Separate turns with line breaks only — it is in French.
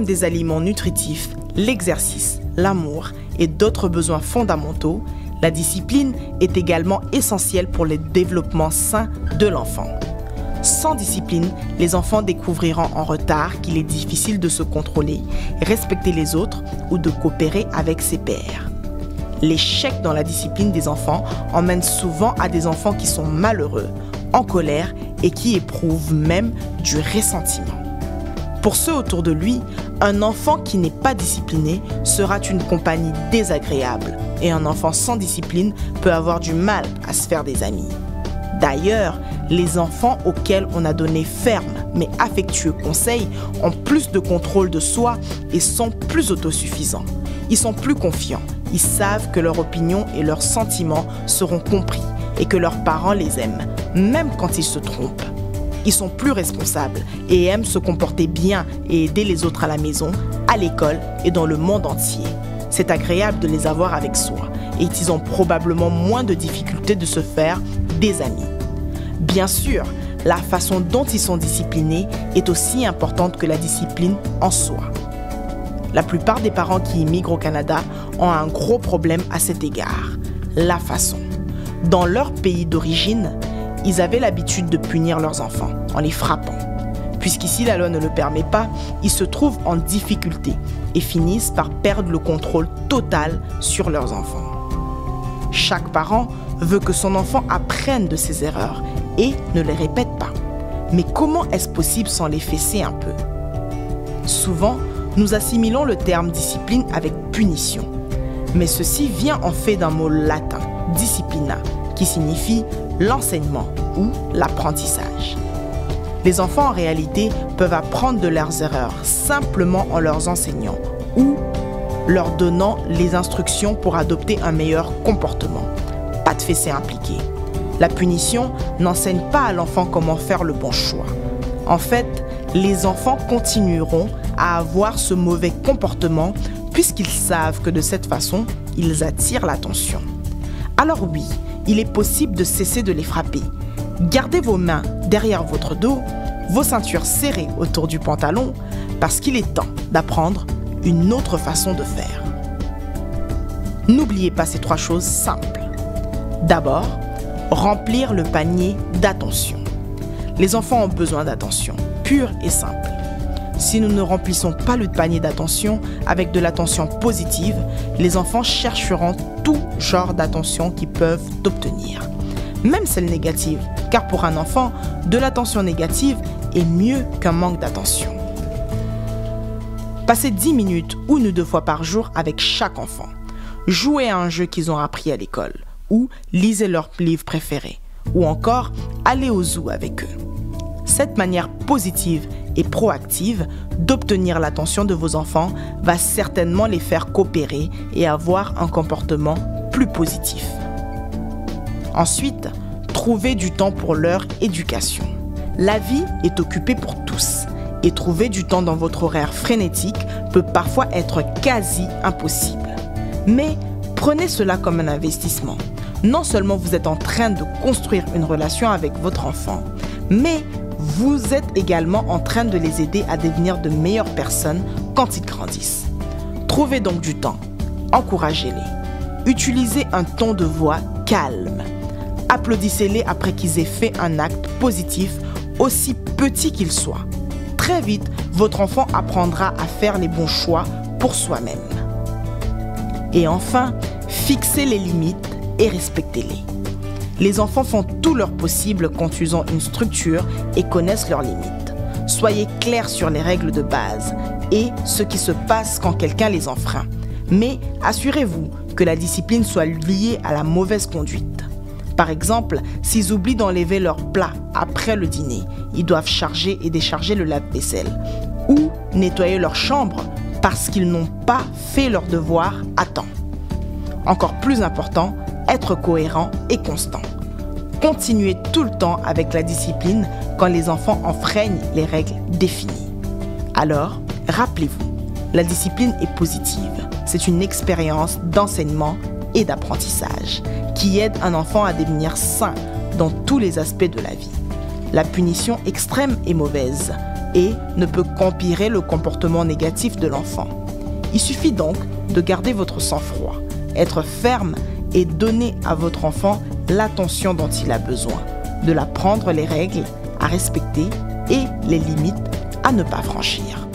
comme des aliments nutritifs, l'exercice, l'amour et d'autres besoins fondamentaux, la discipline est également essentielle pour le développement sain de l'enfant. Sans discipline, les enfants découvriront en retard qu'il est difficile de se contrôler, respecter les autres ou de coopérer avec ses pairs. L'échec dans la discipline des enfants emmène souvent à des enfants qui sont malheureux, en colère et qui éprouvent même du ressentiment. Pour ceux autour de lui, un enfant qui n'est pas discipliné sera une compagnie désagréable et un enfant sans discipline peut avoir du mal à se faire des amis. D'ailleurs, les enfants auxquels on a donné ferme mais affectueux conseils ont plus de contrôle de soi et sont plus autosuffisants. Ils sont plus confiants, ils savent que leur opinion et leurs sentiments seront compris et que leurs parents les aiment, même quand ils se trompent. Ils sont plus responsables et aiment se comporter bien et aider les autres à la maison, à l'école et dans le monde entier. C'est agréable de les avoir avec soi et ils ont probablement moins de difficultés de se faire des amis. Bien sûr, la façon dont ils sont disciplinés est aussi importante que la discipline en soi. La plupart des parents qui immigrent au Canada ont un gros problème à cet égard, la façon. Dans leur pays d'origine, ils avaient l'habitude de punir leurs enfants en les frappant. Puisqu'ici la loi ne le permet pas, ils se trouvent en difficulté et finissent par perdre le contrôle total sur leurs enfants. Chaque parent veut que son enfant apprenne de ses erreurs et ne les répète pas. Mais comment est-ce possible sans les fesser un peu? Souvent, nous assimilons le terme discipline avec punition. Mais ceci vient en fait d'un mot latin, disciplina, qui signifie l'enseignement ou l'apprentissage. Les enfants en réalité peuvent apprendre de leurs erreurs simplement en leur enseignant ou leur donnant les instructions pour adopter un meilleur comportement. Pas de fessée impliquée. La punition n'enseigne pas à l'enfant comment faire le bon choix. En fait, les enfants continueront à avoir ce mauvais comportement puisqu'ils savent que de cette façon, ils attirent l'attention. Alors oui, il est possible de cesser de les frapper. Gardez vos mains derrière votre dos, vos ceintures serrées autour du pantalon, parce qu'il est temps d'apprendre une autre façon de faire. N'oubliez pas ces 3 choses simples. D'abord, remplir le panier d'attention. Les enfants ont besoin d'attention, pure et simple. Si nous ne remplissons pas le panier d'attention avec de l'attention positive, les enfants chercheront tout genre d'attention qu'ils peuvent obtenir, même celle négative, car pour un enfant, de l'attention négative est mieux qu'un manque d'attention. Passez 10 minutes 1 ou 2 fois par jour avec chaque enfant. Jouez à un jeu qu'ils ont appris à l'école, ou lisez leur livre préféré, ou encore allez au zoo avec eux. Cette manière positive et proactive d'obtenir l'attention de vos enfants va certainement les faire coopérer et avoir un comportement plus positif. Ensuite, trouvez du temps pour leur éducation. La vie est occupée pour tous et trouver du temps dans votre horaire frénétique peut parfois être quasi impossible. Mais prenez cela comme un investissement. Non seulement vous êtes en train de construire une relation avec votre enfant, mais vous êtes également en train de les aider à devenir de meilleures personnes quand ils grandissent. Trouvez donc du temps, encouragez-les. Utilisez un ton de voix calme. Applaudissez-les après qu'ils aient fait un acte positif, aussi petit qu'il soit. Très vite, votre enfant apprendra à faire les bons choix pour soi-même. Et enfin, fixez les limites et respectez-les. Les enfants font tout leur possible quand ils ont une structure et connaissent leurs limites. Soyez clairs sur les règles de base et ce qui se passe quand quelqu'un les enfreint. Mais assurez-vous que la discipline soit liée à la mauvaise conduite. Par exemple, s'ils oublient d'enlever leur plat après le dîner, ils doivent charger et décharger le lave-vaisselle ou nettoyer leur chambre parce qu'ils n'ont pas fait leur devoir à temps. Encore plus important, être cohérent et constant. Continuez tout le temps avec la discipline quand les enfants enfreignent les règles définies. Alors, rappelez-vous, la discipline est positive. C'est une expérience d'enseignement et d'apprentissage qui aide un enfant à devenir sain dans tous les aspects de la vie. La punition extrême est mauvaise, et ne peut qu'empirer le comportement négatif de l'enfant. Il suffit donc de garder votre sang-froid, être ferme et donner à votre enfant l'attention dont il a besoin, de l'apprendre les règles à respecter et les limites à ne pas franchir.